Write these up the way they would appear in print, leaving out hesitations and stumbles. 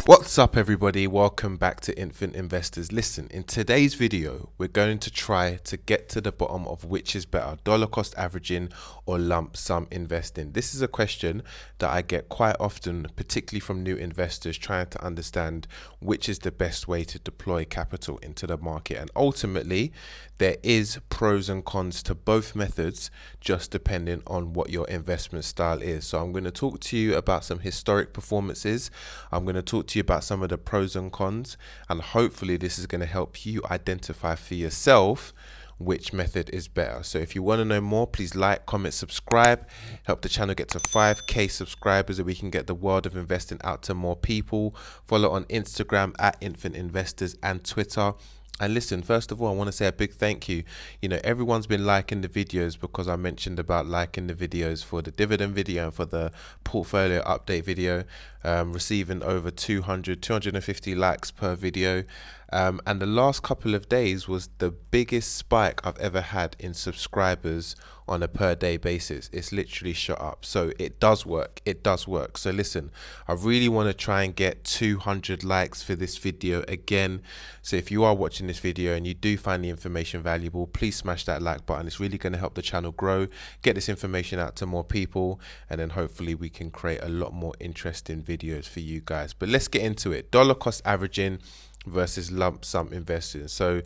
What's up everybody, welcome back to Infant Investors. Listen, in today's video we're going to try to get to the bottom of which is better, dollar cost averaging or lump sum investing. This is a question that I get quite often, particularly from new investors trying to understand which is the best way to deploy capital into the market. And ultimately there is pros and cons to both methods, just depending on what your investment style is. So I'm going to talk to you about some historic performances. I'm going to talk to you about some of the pros and cons, and hopefully this is going to help you identify for yourself which method is better. So if you want to know more, please like, comment, subscribe, help the channel get to 5k subscribers so we can get the world of investing out to more people. Follow on Instagram at Infant Investors and Twitter. And listen, first of all, I want to say a big thank you. You know, everyone's been liking the videos because I mentioned about liking the videos for the dividend video and for the portfolio update video, receiving over 250 likes per video. And the last couple of days was the biggest spike I've ever had in subscribers on a per day basis. It's literally shot up. So it does work. It does work. So listen, I really want to try and get 200 likes for this video again. So if you are watching this video and you do find the information valuable, please smash that like button. It's really going to help the channel grow, get this information out to more people, and then hopefully we can create a lot more interesting videos for you guys. But let's get into it. Dollar cost averaging versus lump sum investing. So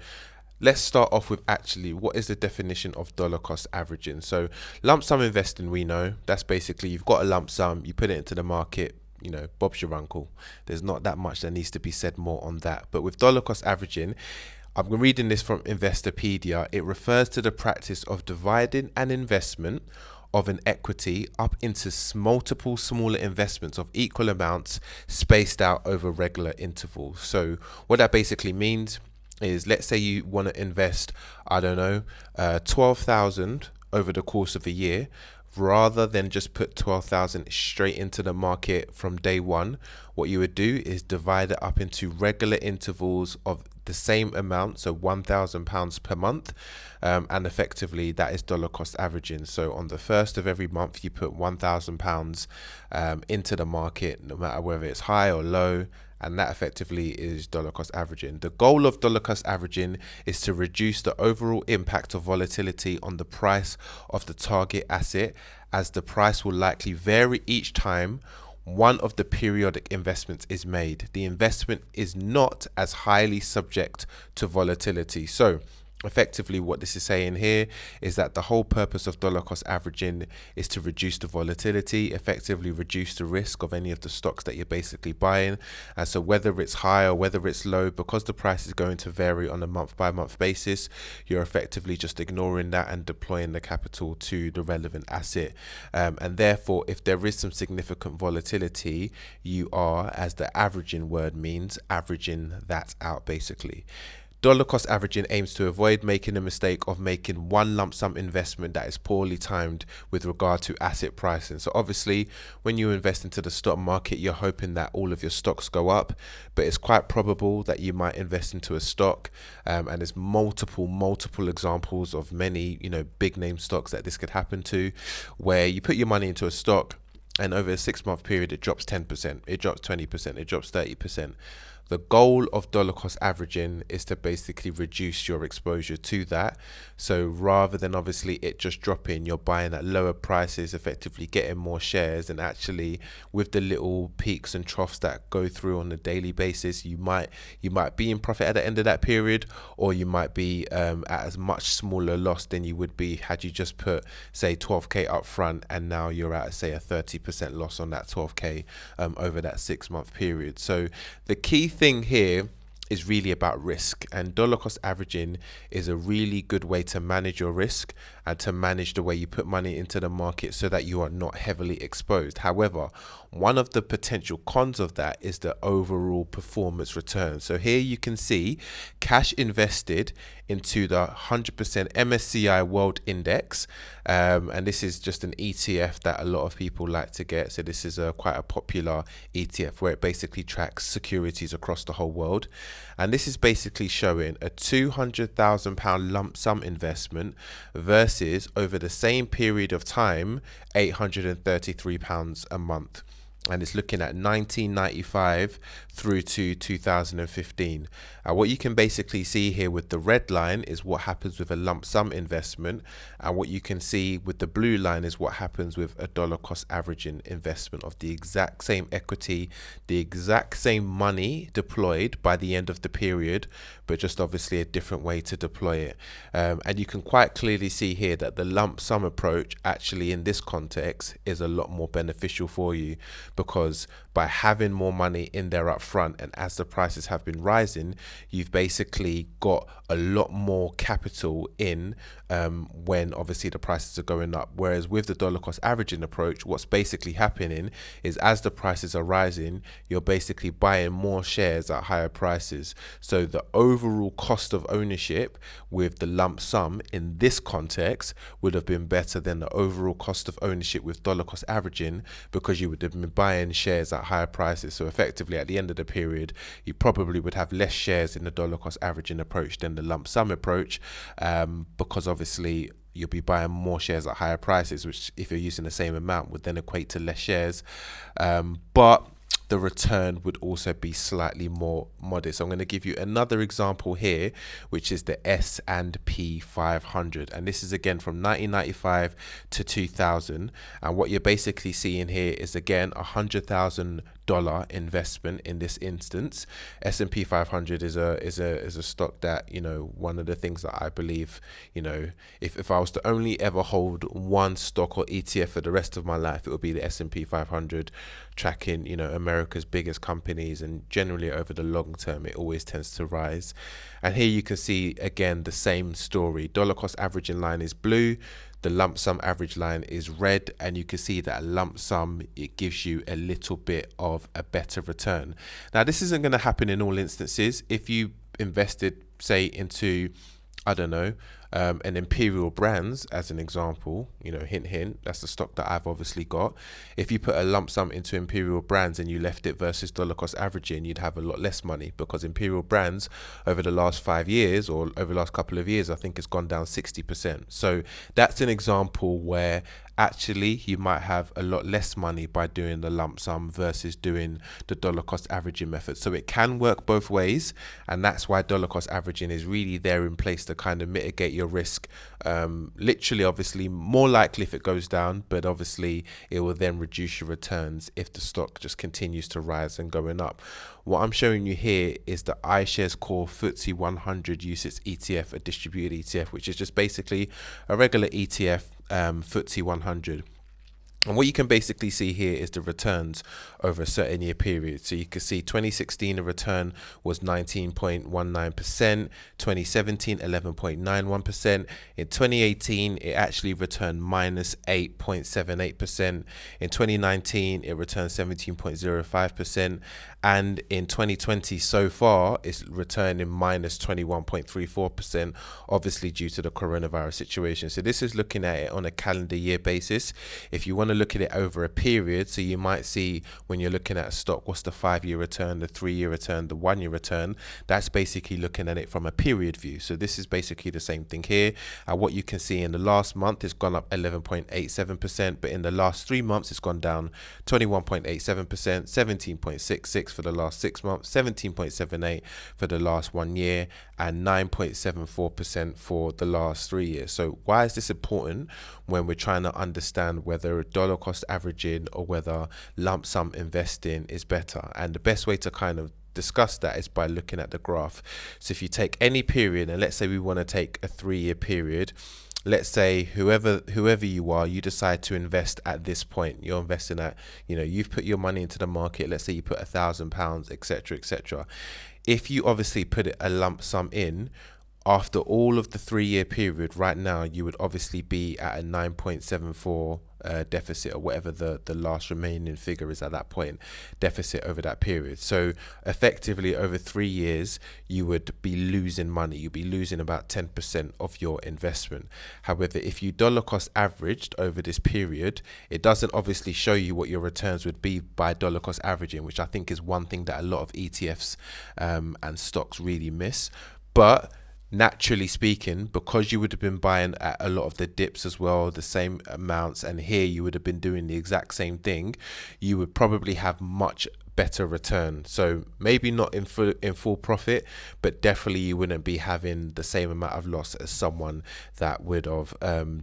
let's start off with actually what is the definition of dollar cost averaging. So lump sum investing, we know that's basically you've got a lump sum, you put it into the market, you know, Bob's your uncle. There's not that much that needs to be said more on that. But with dollar cost averaging, I'm reading this from Investopedia. It refers to the practice of dividing an investment of an equity up into multiple smaller investments of equal amounts spaced out over regular intervals. So what that basically means is, let's say you want to invest, I don't know, 12,000 over the course of a year. Rather than just put 12,000 straight into the market from day one, what you would do is divide it up into regular intervals of the same amount, so £1,000 per month, and effectively that is dollar cost averaging. So on the first of every month you put £1,000 into the market, no matter whether it's high or low, and that effectively is dollar cost averaging. The goal of dollar cost averaging is to reduce the overall impact of volatility on the price of the target asset, as the price will likely vary each time one of the periodic investments is made. The investment is not as highly subject to volatility. So effectively what this is saying here is that the whole purpose of dollar cost averaging is to reduce the volatility, effectively reduce the risk of any of the stocks that you're basically buying. And so whether it's high or whether it's low, because the price is going to vary on a month by month basis, you're effectively just ignoring that and deploying the capital to the relevant asset. And therefore, if there is some significant volatility, you are, as the averaging word means, averaging that out basically. Dollar cost averaging aims to avoid making the mistake of making one lump sum investment that is poorly timed with regard to asset pricing. So obviously when you invest into the stock market, you're hoping that all of your stocks go up, but it's quite probable that you might invest into a stock, and there's multiple examples of many, you know, big name stocks that this could happen to, where you put your money into a stock and over a 6-month period it drops 10%, it drops 20%, it drops 30%. The goal of dollar cost averaging is to basically reduce your exposure to that. So rather than obviously it just dropping, you're buying at lower prices, effectively getting more shares, and actually with the little peaks and troughs that go through on a daily basis, you might be in profit at the end of that period, or you might be at a much smaller loss than you would be had you just put say 12k up front, and now you're at say a 30% loss on that 12k over that 6-month period. So the key thing here is really about risk, and dollar cost averaging is a really good way to manage your risk and to manage the way you put money into the market so that you are not heavily exposed. However, one of the potential cons of that is the overall performance return. So here you can see cash invested into the 100% MSCI World Index, and this is just an ETF that a lot of people like to get. So this is quite a popular ETF where it basically tracks securities across the whole world, and this is basically showing a £200,000 lump sum investment versus over the same period of time £833 a month. and it's looking at 1995 through to 2015. What you can basically see here with the red line is what happens with a lump sum investment, and what you can see with the blue line is what happens with a dollar cost averaging investment of the exact same equity, the exact same money deployed by the end of the period, but just obviously a different way to deploy it. And you can quite clearly see here that the lump sum approach actually in this context is a lot more beneficial for you, because by having more money in there up front, and as the prices have been rising, you've basically got a lot more capital in when obviously the prices are going up. Whereas with the dollar cost averaging approach, what's basically happening is as the prices are rising, you're basically buying more shares at higher prices. So the overall cost of ownership with the lump sum in this context would have been better than the overall cost of ownership with dollar cost averaging, because you would have been buying shares at higher prices. So effectively at the end of the period, you probably would have less shares in the dollar cost averaging approach than the lump sum approach, because obviously you'll be buying more shares at higher prices, which if you're using the same amount would then equate to less shares, but the return would also be slightly more modest. I'm going to give you another example here, which is the S&P 500, and this is again from 1995 to 2000. And what you're basically seeing here is again $100,000 investment in this instance. S&P 500 is a stock that, you know, one of the things that I believe, you know, if I was to only ever hold one stock or ETF for the rest of my life, it would be the S&P 500, tracking, you know, America's biggest companies, and generally over the long term it always tends to rise. And here you can see again the same story. Dollar cost averaging line is blue, the lump sum average line is red, and you can see that a lump sum, it gives you a little bit of a better return. Now this isn't going to happen in all instances. If you invested say into, I don't know, an Imperial Brands as an example, you know, hint hint, that's the stock that I've obviously got. If you put a lump sum into Imperial Brands and you left it versus dollar cost averaging, you'd have a lot less money, because Imperial Brands over the last 5 years, or over the last couple of years, I think it's gone down 60%. So that's an example where actually you might have a lot less money by doing the lump sum versus doing the dollar cost averaging method. So it can work both ways, and that's why dollar cost averaging is really there in place to kind of mitigate your risk. Literally, obviously more likely if it goes down, but obviously it will then reduce your returns if the stock just continues to rise and going up. What I'm showing you here is the iShares Core FTSE 100 UCITS ETF, a distributed ETF, which is just basically a regular ETF, FTSE 100. And what you can basically see here is the returns over a certain year period. So you can see 2016, the return was 19.19%, 2017, 11.91%. In 2018, it actually returned minus 8.78%. In 2019, it returned 17.05%. And in 2020 so far, it's returning minus 21.34%, obviously due to the coronavirus situation. So this is looking at it on a calendar year basis. If you want to look at it over a period, so you might see when you're looking at a stock, what's the 5-year return, the 3-year return, the 1-year return. That's basically looking at it from a period view. So this is basically the same thing here. And what you can see in the last month, it's gone up 11.87%, but in the last 3 months, it's gone down 21.87%, 17.66 for the last 6 months, 17.78 for the last 1 year, and 9.74% for the last 3 years. So why is this important when we're trying to understand whether dollar cost averaging or whether lump sum investing is better? And the best way to kind of discuss that is by looking at the graph. So if you take any period, and let's say we want to take a 3-year period, let's say whoever you are, you decide to invest at this point. You're investing at, you know, you've put your money into the market. Let's say you put £1,000, etc., etc. If you obviously put a lump sum in, after all of the 3-year period, right now you would obviously be at a 9.74 deficit, or whatever the last remaining figure is at that point, deficit over that period. So effectively over 3 years you would be losing money. You'd be losing about 10% of your investment. However, if you dollar cost averaged over this period, it doesn't obviously show you what your returns would be by dollar cost averaging, which I think is one thing that a lot of ETFs and stocks really miss. But naturally speaking, because you would have been buying at a lot of the dips as well, the same amounts, and here you would have been doing the exact same thing, you would probably have much better return. So maybe not in full profit, but definitely you wouldn't be having the same amount of loss as someone that would have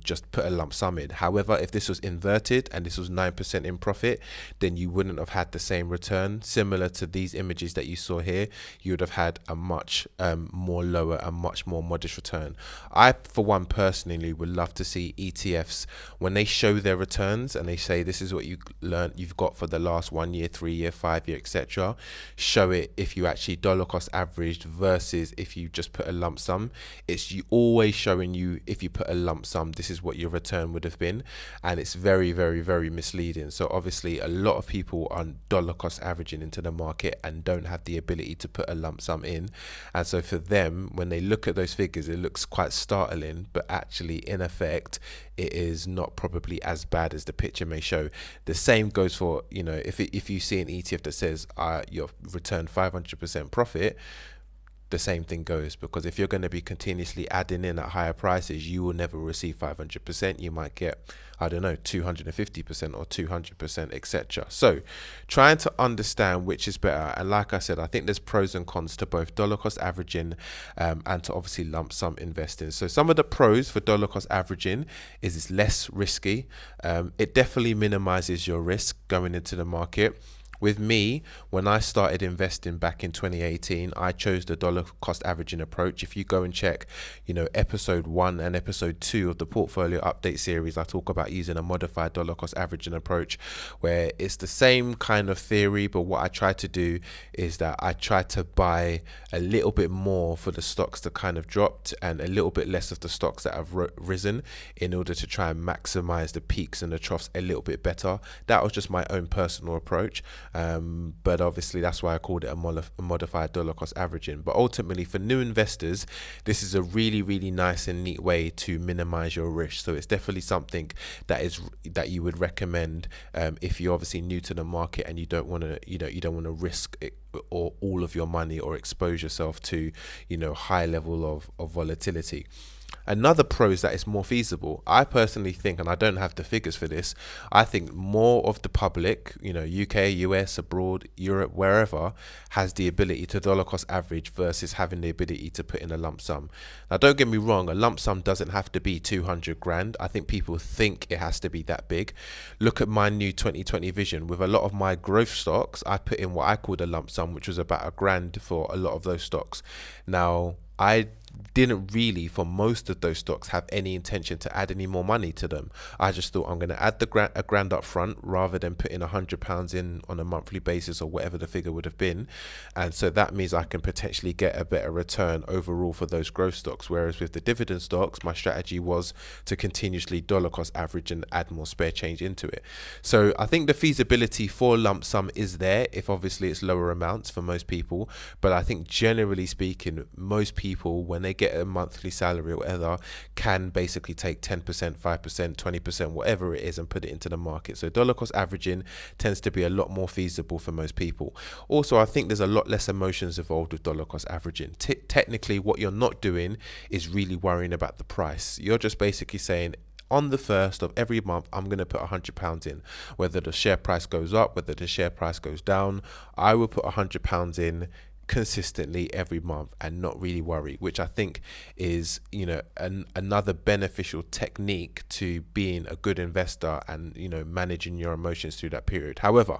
just put a lump sum in. However, if this was inverted and this was 9% in profit, then you wouldn't have had the same return. Similar to these images that you saw here, you would have had a much more lower and much more modest return. I, for one, personally would love to see ETFs, when they show their returns and they say this is what you've got for the last 1 year, 3 year, 5 year, etc., show it if you actually dollar cost averaged versus if you just put a lump sum. It's you always showing you, if you put a lump sum, this is what your return would have been, and it's very, very, very misleading. So obviously a lot of people are dollar cost averaging into the market and don't have the ability to put a lump sum in, and so for them, when they look at those figures, it looks quite startling, but actually in effect it is not probably as bad as the picture may show. The same goes for, you know, if you see an ETF that says your return 500% profit, the same thing goes, because if you're going to be continuously adding in at higher prices, you will never receive 500%. You might get, I don't know, 250% or 200%, etc. So trying to understand which is better, and like I said, I think there's pros and cons to both dollar cost averaging and to obviously lump sum investing. So some of the pros for dollar cost averaging is it's less risky. It definitely minimizes your risk going into the market. With me, when I started investing back in 2018, I chose the dollar cost averaging approach. If you go and check, you know, episode 1 and episode 2 of the portfolio update series, I talk about using a modified dollar cost averaging approach, where it's the same kind of theory, but what I try to do is that I try to buy a little bit more for the stocks that kind of dropped and a little bit less of the stocks that have risen, in order to try and maximize the peaks and the troughs a little bit better. That was just my own personal approach. But obviously that's why I called it a modified dollar cost averaging. But ultimately, for new investors, this is a really, really nice and neat way to minimize your risk. So it's definitely something that you would recommend if you're obviously new to the market and you don't want to risk it, or all of your money, or expose yourself to, you know, high level of volatility. Another pro is that it's more feasible. I personally think, and I don't have the figures for this, I think more of the public, you know, UK, US, abroad, Europe, wherever, has the ability to dollar cost average versus having the ability to put in a lump sum. Now, don't get me wrong, a lump sum doesn't have to be 200 grand. I think people think it has to be that big. Look at my new 2020 vision. With a lot of my growth stocks, I put in what I called a lump sum, which was about $1,000 for a lot of those stocks. Now, I didn't really, for most of those stocks, have any intention to add any more money to them. I just thought I'm going to add a grand up front rather than putting £100 in on a monthly basis, or whatever the figure would have been, and so that means I can potentially get a better return overall for those growth stocks. Whereas with the dividend stocks, my strategy was to continuously dollar cost average and add more spare change into it. So I think the feasibility for lump sum is there, if obviously it's lower amounts for most people, but I think generally speaking, most people, when they get a monthly salary or whatever, can basically take 10%, 5%, 20%, whatever it is, and put it into the market. So dollar cost averaging tends to be a lot more feasible for most people. Also, I think there's a lot less emotions involved with dollar cost averaging. Technically, what you're not doing is really worrying about the price. You're just basically saying, on the 1st of every month, I'm going to put £100 in. Whether the share price goes up, whether the share price goes down, I will put £100 in consistently every month and not really worry, which I think is, you know, another beneficial technique to being a good investor and, you know, managing your emotions through that period. However,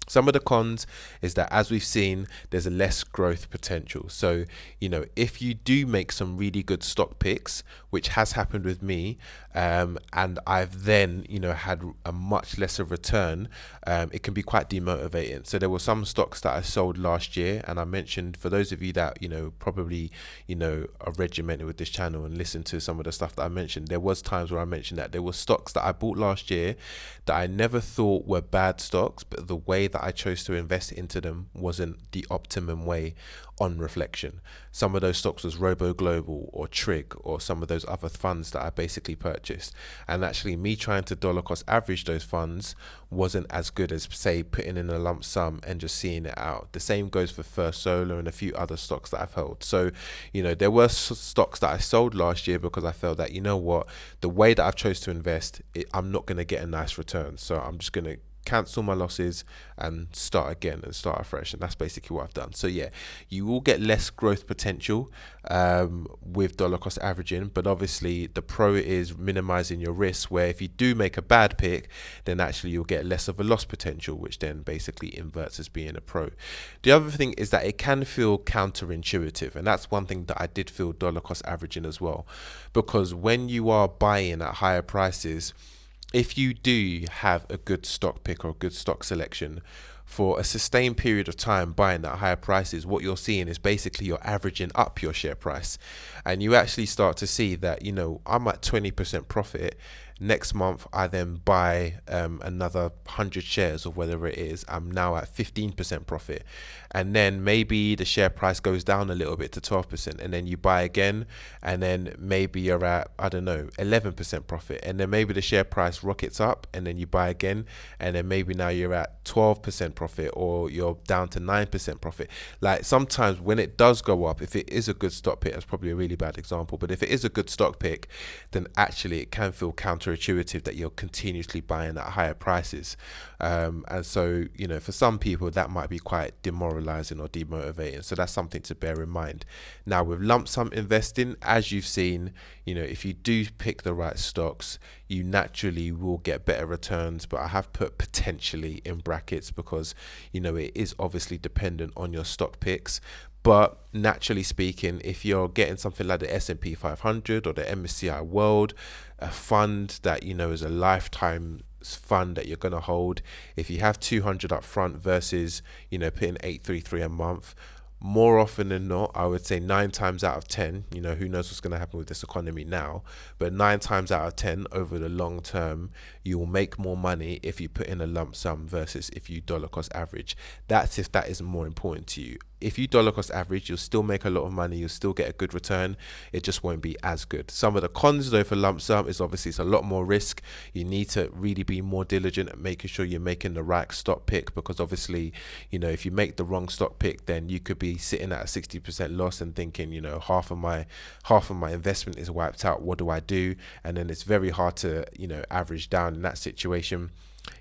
some of the cons is that, as we've seen, there's a less growth potential. So, you know, if you do make some really good stock picks, which has happened with me, and I've then, you know, had a much lesser return, it can be quite demotivating. So there were some stocks that I sold last year, and I mentioned, for those of you that, you know, probably, you know, are regimented with this channel and listen to some of the stuff that I mentioned, there was times where I mentioned that there were stocks that I bought last year that I never thought were bad stocks, but the way that that I chose to invest into them wasn't the optimum way on reflection. Some of those stocks was Robo Global or Trig or some of those other funds that I basically purchased. And actually me trying to dollar cost average those funds wasn't as good as, say, putting in a lump sum and just seeing it out. The same goes for First Solar and a few other stocks that I've held. So, there were stocks that I sold last year because I felt that, what, the way that I've chose to invest, I'm not going to get a nice return. So I'm just going to cancel my losses and start again and start afresh, and that's basically what I've done. So yeah, you will get less growth potential with dollar cost averaging, but obviously the pro is minimizing your risk, where if you do make a bad pick, then actually you'll get less of a loss potential, which then basically inverts as being a pro. The other thing is that it can feel counterintuitive, and that's one thing that I did feel dollar cost averaging as well, because when you are buying at higher prices, if you do have a good stock pick or a good stock selection for a sustained period of time buying at higher prices, what you're seeing is basically you're averaging up your share price, and you actually start to see that, I'm at 20% profit. Next month I then buy another 100 shares or whatever it is, I'm now at 15% profit, and then maybe the share price goes down a little bit to 12%, and then you buy again, and then maybe you're at, I don't know, 11% profit, and then maybe the share price rockets up, and then you buy again, and then maybe now you're at 12% profit, or you're down to 9% profit. Like sometimes when it does go up, if it is a good stock pick, that's probably a really bad example, but if it is a good stock pick, then actually it can feel counterintuitive that you're continuously buying at higher prices, and so for some people that might be quite demoralizing or demotivating, so that's something to bear in mind. Now with lump sum investing, as you've seen, if you do pick the right stocks, you naturally will get better returns, but I have put potentially in brackets because it is obviously dependent on your stock picks. But naturally speaking, if you're getting something like the S&P 500 or the MSCI World, a fund that is a lifetime fund that you're going to hold, if you have 200 up front versus putting 833 a month, more often than not, I would say 9 times out of 10, who knows what's going to happen with this economy now, but 9 times out of 10 over the long term, you will make more money if you put in a lump sum versus if you dollar cost average. That's if that is more important to you. If you dollar cost average, you'll still make a lot of money, you'll still get a good return, it just won't be as good. Some of the cons though for lump sum is obviously it's a lot more risk. You need to really be more diligent at making sure you're making the right stock pick, because obviously if you make the wrong stock pick, then you could be sitting at a 60% loss and thinking half of my investment is wiped out, what do I do? And then it's very hard to average down in that situation.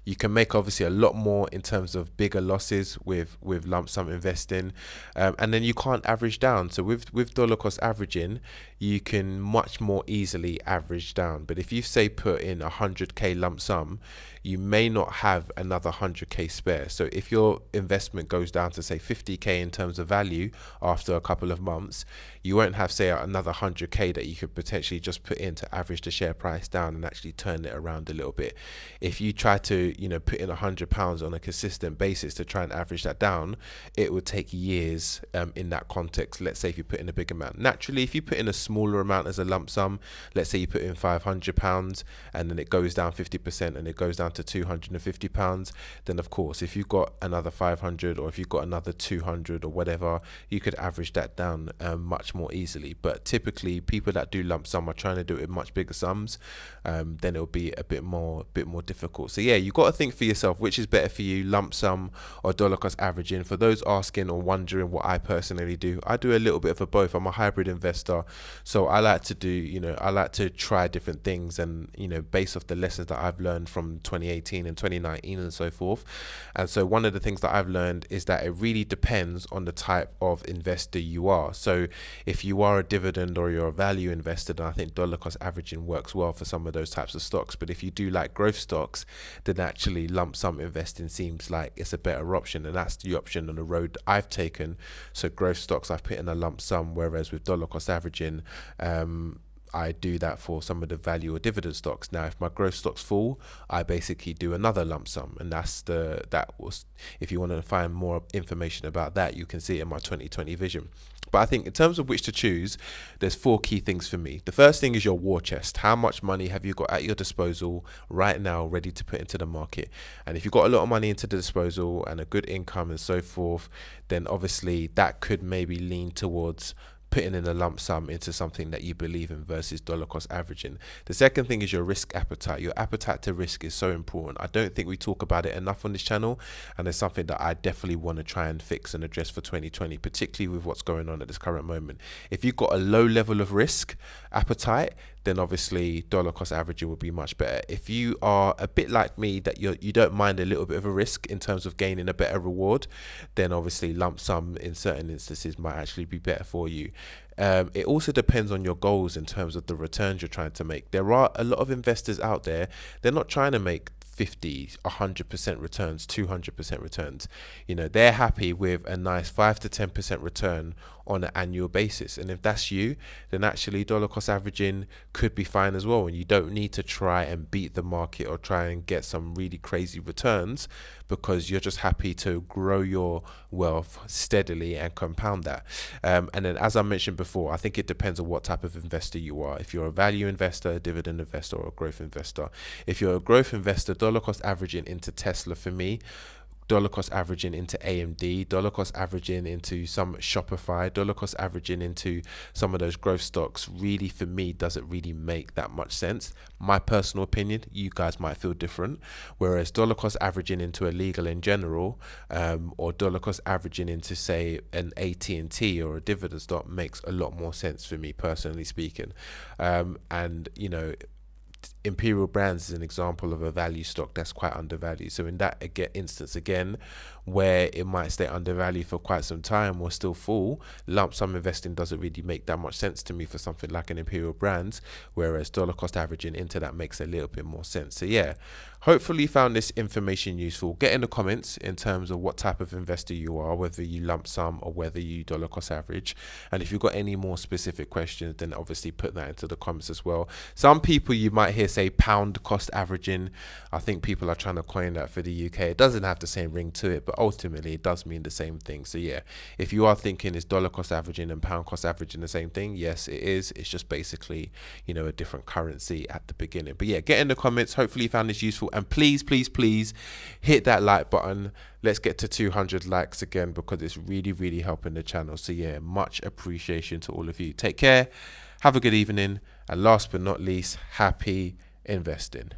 You can make obviously a lot more in terms of bigger losses with lump sum investing, and then you can't average down. So with dollar cost averaging, you can much more easily average down. But if you say put in 100k lump sum, you may not have another 100k spare. So if your investment goes down to say 50k in terms of value after a couple of months, you won't have say another 100k that you could potentially just put in to average the share price down and actually turn it around a little bit. If you try to put in £100 on a consistent basis to try and average that down, it would take years in that context. Let's say if you put in a big amount. Naturally, if you put in a smaller amount as a lump sum, let's say you put in £500 and then it goes down 50% and it goes down to £250, then of course if you've got another 500 or if you've got another 200 or whatever, you could average that down much more easily. But typically people that do lump sum are trying to do it in much bigger sums, then it'll be a bit more difficult. So yeah, you've got to think for yourself which is better for you, lump sum or dollar cost averaging. For those asking or wondering what I personally do, I do a little bit of a both. I'm a hybrid investor, so I like to do I like to try different things, and based off the lessons that I've learned from 2018 and 2019 and so forth. And so one of the things that I've learned is that it really depends on the type of investor you are. So if you are a dividend or you're a value investor, then I think dollar cost averaging works well for some of those types of stocks. But if you do like growth stocks, then actually lump sum investing seems like it's a better option, and that's the option on the road I've taken. So growth stocks I've put in a lump sum, whereas with dollar cost averaging, I do that for some of the value or dividend stocks. Now, if my growth stocks fall, I basically do another lump sum, and if you want to find more information about that, you can see it in my 2020 vision. But I think in terms of which to choose, there's 4 key things for me. The first thing is your war chest. How much money have you got at your disposal right now ready to put into the market? And if you've got a lot of money into the disposal and a good income and so forth, then obviously that could maybe lean towards putting in a lump sum into something that you believe in versus dollar cost averaging. The second thing is your risk appetite. Your appetite to risk is so important. I don't think we talk about it enough on this channel, and it's something that I definitely want to try and fix and address for 2020, particularly with what's going on at this current moment. If you've got a low level of risk appetite, then obviously dollar cost averaging would be much better. If you are a bit like me, that you don't mind a little bit of a risk in terms of gaining a better reward, then obviously lump sum in certain instances might actually be better for you. It also depends on your goals in terms of the returns you're trying to make. There are a lot of investors out there, they're not trying to make 50, 100% returns, 200% returns. They're happy with a nice 5 to 10% return on an annual basis. And if that's you, then actually dollar cost averaging could be fine as well. And you don't need to try and beat the market or try and get some really crazy returns, because you're just happy to grow your wealth steadily and compound that. And then, as I mentioned before, I think it depends on what type of investor you are. If you're a value investor, a dividend investor, or a growth investor. If you're a growth investor, dollar cost averaging into Tesla for me, dollar cost averaging into AMD, dollar cost averaging into some Shopify, dollar cost averaging into some of those growth stocks, really for me doesn't really make that much sense. My personal opinion, you guys might feel different. Whereas dollar cost averaging into a legal in general, or dollar cost averaging into, say, an AT&T or a dividend stock makes a lot more sense for me, personally speaking. And Imperial Brands is an example of a value stock that's quite undervalued. So in that instance again, where it might stay undervalued for quite some time or still fall, lump sum investing doesn't really make that much sense to me for something like an Imperial Brands, whereas dollar cost averaging into that makes a little bit more sense. So yeah, hopefully you found this information useful. Get in the comments in terms of what type of investor you are, whether you lump sum or whether you dollar cost average. And if you've got any more specific questions, then obviously put that into the comments as well. Some people you might hear say pound cost averaging. I think people are trying to coin that for the UK. It doesn't have the same ring to it, but ultimately it does mean the same thing. So yeah, if you are thinking is dollar cost averaging and pound cost averaging the same thing, yes it is. It's just basically a different currency at the beginning. But yeah, get in the comments. Hopefully you found this useful, and please hit that like button. Let's get to 200 likes again, because it's really helping the channel. So yeah, much appreciation to all of you. Take care, have a good evening, and last but not least, happy investing.